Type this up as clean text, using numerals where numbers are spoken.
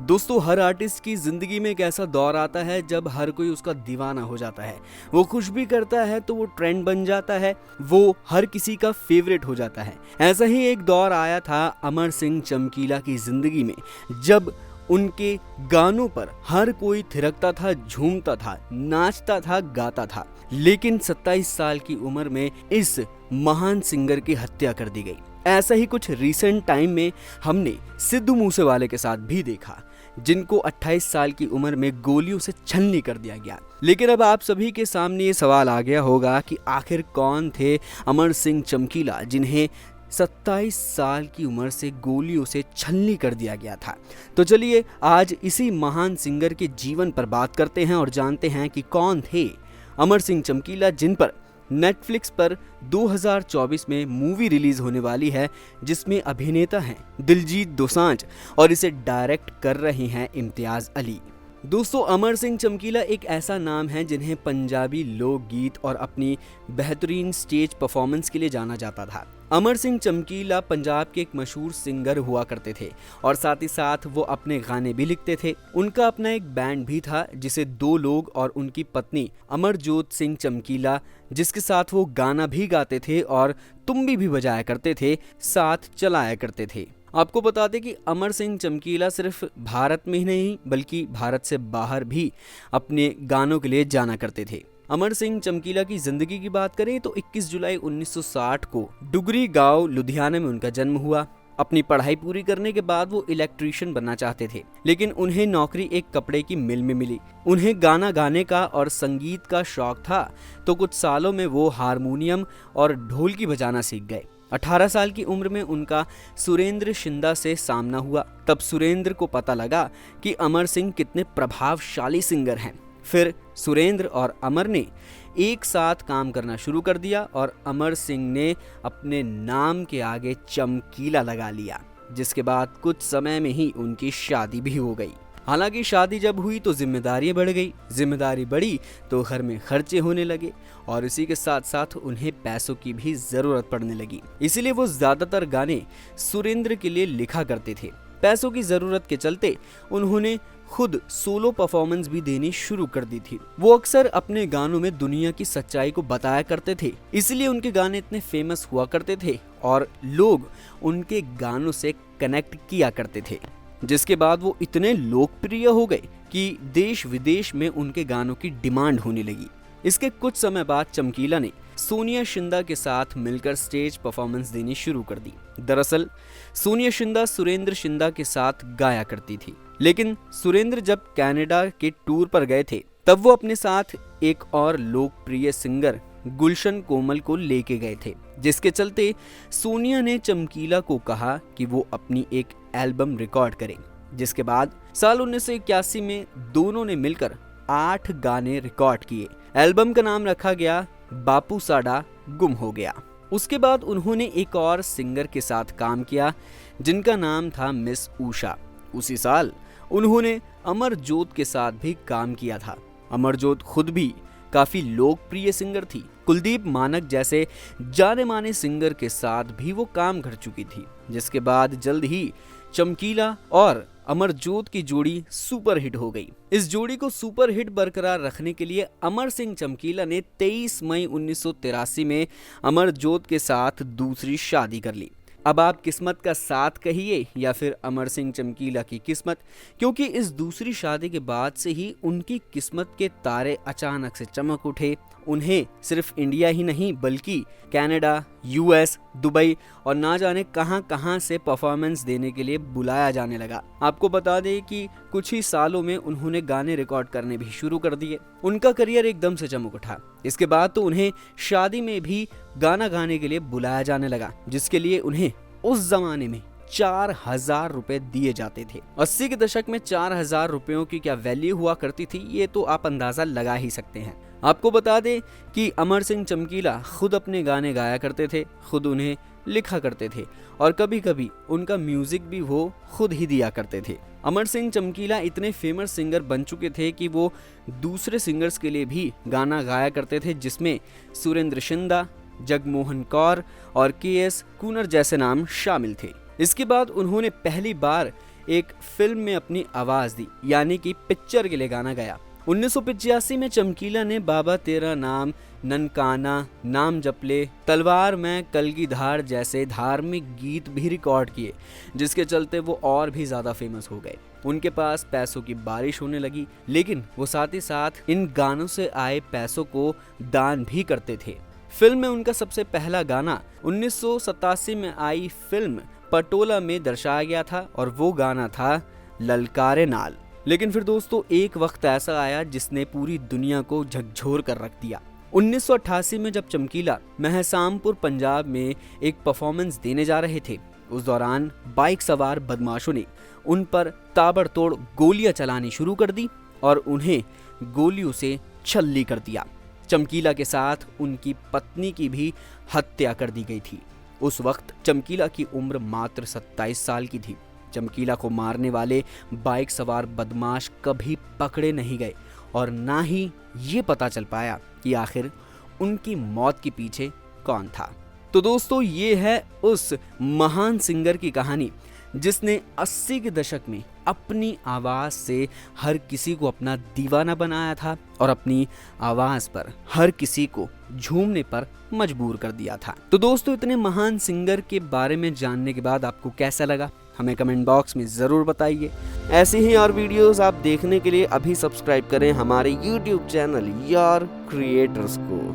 दोस्तों, हर आर्टिस्ट की जिंदगी में एक ऐसा दौर आता है जब हर कोई उसका दीवाना हो जाता है। वो कुछ भी करता है तो वो ट्रेंड बन जाता है, वो हर किसी का फेवरेट हो जाता है। ऐसा ही एक दौर आया था अमर सिंह चमकीला की जिंदगी में, जब उनके गानों पर हर कोई थिरकता था, झूमता था, नाचता था, गाता था। लेकिन 27 साल की उम्र में इस महान सिंगर की हत्या कर दी गई। ऐसा ही कुछ रीसेंट टाइम में हमने सिद्धू मूसेवाले के साथ भी देखा, जिनको 28 साल की उम्र में गोलियों से छलनी कर दिया गया। लेकिन अब आप सभी के सामने ये सवाल आ गया होगा कि आखिर कौन थे अमर सिंह चमकीला, जिन्हें 27 साल की उम्र से गोलियों से छलनी कर दिया गया था। तो चलिए आज इसी महान सिंगर के जीवन पर बात करते हैं और जानते हैं कि कौन थे अमर सिंह चमकीला, जिन पर नेटफ्लिक्स पर 2024 में मूवी रिलीज होने वाली है, जिसमें अभिनेता हैं दिलजीत दोसांझ और इसे डायरेक्ट कर रहे हैं इम्तियाज अली। दोस्तों, अमर सिंह चमकीला एक ऐसा नाम है जिन्हें पंजाबी लोकगीत और अपनी बेहतरीन स्टेज परफॉर्मेंस के लिए जाना जाता था। अमर सिंह चमकीला पंजाब के एक मशहूर सिंगर हुआ करते थे और साथ ही साथ वो अपने गाने भी लिखते थे। उनका अपना एक बैंड भी था जिसे 2 लोग और उनकी पत्नी अमरजोत सिंह चमकीला, जिसके साथ वो गाना भी गाते थे और तुम्बी भी बजाया करते थे, साथ चलाया करते थे। आपको बता दें कि अमर सिंह चमकीला सिर्फ भारत में ही नहीं बल्कि भारत से बाहर भी अपने गानों के लिए जाना करते थे। अमर सिंह चमकीला की जिंदगी की बात करें तो 21 जुलाई 1960 को डुगरी गांव लुधियाना में उनका जन्म हुआ। अपनी पढ़ाई पूरी करने के बाद वो इलेक्ट्रीशियन बनना चाहते थे, लेकिन उन्हें नौकरी एक कपड़े की मिल में मिली। उन्हें गाना गाने का और संगीत का शौक था, तो कुछ सालों में वो हारमोनियम और ढोलकी बजाना सीख गए। 18 साल की उम्र में उनका सुरेंद्र शिंदा से सामना हुआ। तब सुरेंद्र को पता लगा कि अमर सिंह कितने प्रभावशाली सिंगर हैं। फिर सुरेंद्र और अमर ने एक साथ काम करना शुरू कर दिया और अमर सिंह ने अपने नाम के आगे चमकीला लगा लिया, जिसके बाद कुछ समय में ही उनकी शादी भी हो गई। हालांकि शादी जब हुई तो जिम्मेदारियां बढ़ गई, जिम्मेदारी बढ़ी तो घर में खर्चे होने लगे और इसी के साथ साथ उन्हें पैसों की भी जरूरत पड़ने लगी। इसीलिए वो ज्यादातर गाने सुरेंद्र के लिए लिखा करते थे। पैसों की जरूरत के चलते उन्होंने खुद सोलो परफॉर्मेंस भी देनी शुरू कर दी थी। वो अक्सर अपने गानों में दुनिया की सच्चाई को बताया करते थे, इसलिए उनके गाने इतने फेमस हुआ करते थे और लोग उनके गानों से कनेक्ट किया करते थे, जिसके बाद वो इतने लोकप्रिय हो गए कि देश विदेश में उनके गानों की डिमांड होने लगी। इसके कुछ समय बाद चमकीला ने सोनिया शिंदा के साथ मिलकर स्टेज परफॉर्मेंस देनी शुरू कर दी। दरअसल सोनिया शिंदा सुरेंद्र शिंदा के साथ गाया करती थी, लेकिन सुरेंद्र जब कनाडा के टूर पर गए थे तब वो अपने साथ एक और लोकप्रिय सिंगर गुलशन कोमल को लेके गए थे, जिसके चलते सोनिया ने चमकीला को कहा कि वो अपनी एक एल्बम रिकॉर्ड करें। जिसके बाद साल 1981 में दोनों ने मिलकर 8 गाने रिकॉर्ड किए। एल्बम का नाम रखा गया बापू साडा गुम हो गया। उसके बाद उन्होंने एक और सिंगर के साथ काम किया जिनका नाम था मिस उषा। उसी साल उन्होंने अमरजोत के साथ भी काम किया था। अमरजोत खुद भी काफी लोकप्रिय सिंगर थी। कुलदीप मानक जैसे जाने माने सिंगर के साथ भी वो काम कर चुकी थी, जिसके बाद जल्द ही चमकीला और अमरजोत की जोड़ी सुपर हिट हो गई। इस जोड़ी को सुपर हिट बरकरार रखने के लिए अमर सिंह चमकीला ने 23 मई 1983 में अमरजोत के साथ दूसरी शादी कर ली। अब आप किस्मत का साथ कहिए या फिर अमर सिंह चमकीला की किस्मत, क्योंकि इस दूसरी शादी के बाद से ही उनकी किस्मत के तारे अचानक से चमक उठे। उन्हें सिर्फ इंडिया ही नहीं बल्कि कनाडा, यूएस, दुबई और ना जाने कहां से परफॉर्मेंस देने के लिए बुलाया जाने लगा। आपको बता दें कि कुछ ही सालों में उन्होंने गाने रिकॉर्ड करने भी शुरू कर दिए। उनका करियर एकदम से चमक उठा। इसके बाद तो उन्हें शादी में भी गाना गाने के लिए बुलाया जाने लगा, जिसके लिए उन्हें उस जमाने में 4000 रुपए दिए जाते थे। 80 के दशक में 4000 रुपयों की क्या वैल्यू हुआ करती थी, ये तो आप अंदाजा लगा ही सकते हैं। आपको बता दें कि अमर सिंह चमकीला खुद अपने गाने गाया करते थे, खुद उन्हें लिखा करते थे और कभी कभी उनका म्यूजिक भी वो खुद ही दिया करते थे। अमर सिंह चमकीला इतने फेमस सिंगर बन चुके थे कि वो दूसरे सिंगर्स के लिए भी गाना गाया करते थे, जिसमें सुरेंद्र शिंदा, जगमोहन कौर और के.एस. कूनर जैसे नाम शामिल थे। इसके बाद उन्होंने पहली बार एक फिल्म में अपनी आवाज दी, यानी कि पिक्चर के लिए गाना गाया। 1985 में चमकीला ने बाबा तेरा नाम, ननकाना, नाम जपले, तलवार में कल की धार जैसे धार्मिक गीत भी रिकॉर्ड किए, जिसके चलते वो और भी ज्यादा फेमस हो गए। उनके पास पैसों की बारिश होने लगी, लेकिन वो साथ ही साथ इन गानों से आए पैसों को दान भी करते थे। फिल्म में उनका सबसे पहला गाना 1987 में आई फिल्म पटोला में दर्शाया गया था और वो गाना था ललकारे नाल। लेकिन फिर दोस्तों एक वक्त ऐसा आया जिसने पूरी दुनिया को झकझोर कर रख दिया। 1988 में जब चमकीला महसामपुर पंजाब में एक परफॉर्मेंस देने जा रहे थे, उस दौरान बाइक सवार बदमाशों ने उन पर ताबड़तोड़ गोलियां चलानी शुरू कर दी और उन्हें गोलियों से छल्ली कर दिया। चमकीला के साथ उनकी पत्नी की भी हत्या कर दी गई थी। उस वक्त चमकीला की उम्र मात्र 27 साल की थी। चमकीला को मारने वाले बाइक सवार बदमाश कभी पकड़े नहीं गए और ना ही ये पता चल पाया कि आखिर उनकी मौत के पीछे कौन था। तो दोस्तों ये है उस महान सिंगर की कहानी जिसने 80 के दशक में अपनी आवाज से हर किसी को अपना दीवाना बनाया था और अपनी आवाज पर हर किसी को झूमने पर मजबूर कर दिया था। तो दोस्तों इतने महान सिंगर के बारे में जानने के बाद आपको कैसा लगा, हमें कमेंट बॉक्स में ज़रूर बताइए। ऐसे ही और वीडियोस आप देखने के लिए अभी सब्सक्राइब करें हमारे YouTube चैनल यार क्रिएटर्स को।